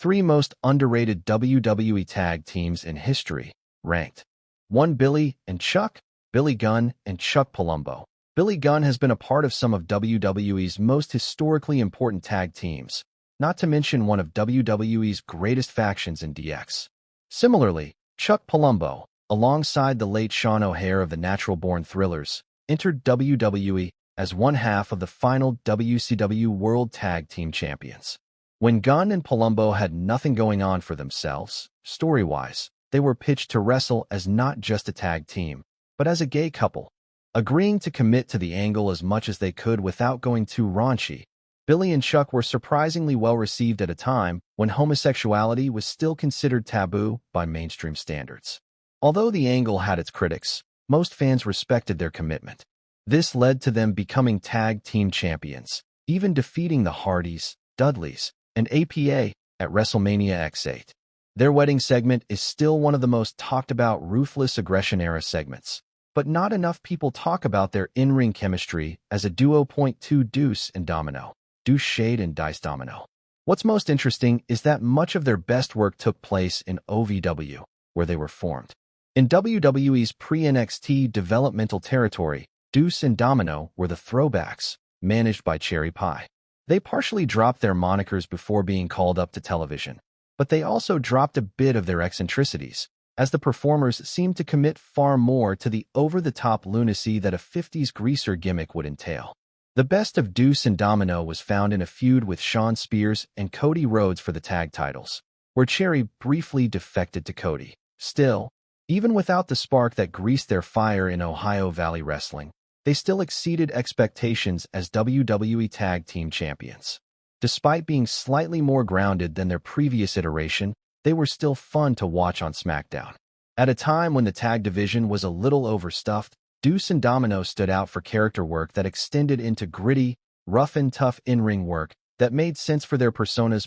3 most underrated WWE tag teams in history, ranked. 1. Billy and Chuck, Billy Gunn and Chuck Palumbo. Billy Gunn has been a part of some of WWE's most historically important tag teams, not to mention one of WWE's greatest factions in DX. Similarly, Chuck Palumbo, alongside the late Sean O'Haire of the Natural Born Thrillers, entered WWE as one half of the final WCW World Tag Team Champions. When Gunn and Palumbo had nothing going on for themselves, story-wise, they were pitched to wrestle as not just a tag team, but as a gay couple. Agreeing to commit to the angle as much as they could without going too raunchy, Billy and Chuck were surprisingly well received at a time when homosexuality was still considered taboo by mainstream standards. Although the angle had its critics, most fans respected their commitment. This led to them becoming tag team champions, even defeating the Hardys, Dudleys, and APA at WrestleMania X8. Their wedding segment is still one of the most talked about ruthless aggression-era segments, but not enough people talk about their in-ring chemistry as a duo. 2 Deuce and Domino. Deuce Shade and Dice Domino. What's most interesting is that much of their best work took place in OVW, where they were formed. In WWE's pre-NXT developmental territory, Deuce and Domino were the throwbacks, managed by Cherry Pie. They partially dropped their monikers before being called up to television, but they also dropped a bit of their eccentricities, as the performers seemed to commit far more to the over-the-top lunacy that a 50s greaser gimmick would entail. The best of Deuce and Domino was found in a feud with Shawn Spears and Cody Rhodes for the tag titles, where Cherry briefly defected to Cody. Still, even without the spark that greased their fire in Ohio Valley Wrestling, they still exceeded expectations as WWE Tag Team Champions. Despite being slightly more grounded than their previous iteration, they were still fun to watch on SmackDown. At a time when the tag division was a little overstuffed, Deuce and Domino stood out for character work that extended into gritty, rough and tough in-ring work that made sense for their personas.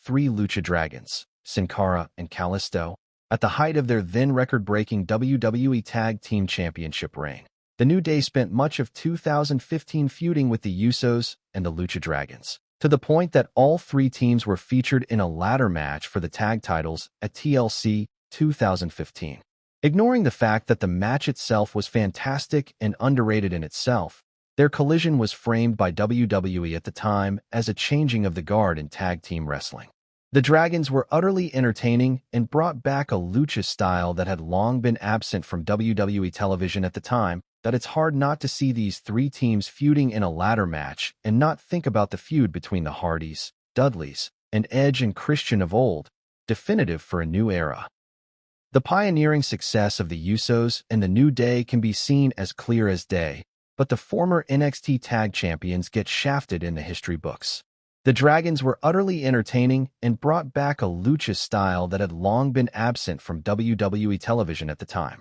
3 Lucha Dragons, Sin Cara and Kalisto. At the height of their then record-breaking WWE Tag Team Championship reign, the New Day spent much of 2015 feuding with the Usos and the Lucha Dragons, to the point that all 3 teams were featured in a ladder match for the tag titles at TLC 2015. Ignoring the fact that the match itself was fantastic and underrated in itself, their collision was framed by WWE at the time as a changing of the guard in tag team wrestling. The Dragons were utterly entertaining and brought back a lucha style that had long been absent from WWE television at the time. That it's hard not to see these 3 teams feuding in a ladder match and not think about the feud between the Hardys, Dudleys, and Edge and Christian of old, definitive for a new era. The pioneering success of the Usos and the New Day can be seen as clear as day, but the former NXT Tag Champions get shafted in the history books. The Dragons were utterly entertaining and brought back a lucha style that had long been absent from WWE television at the time.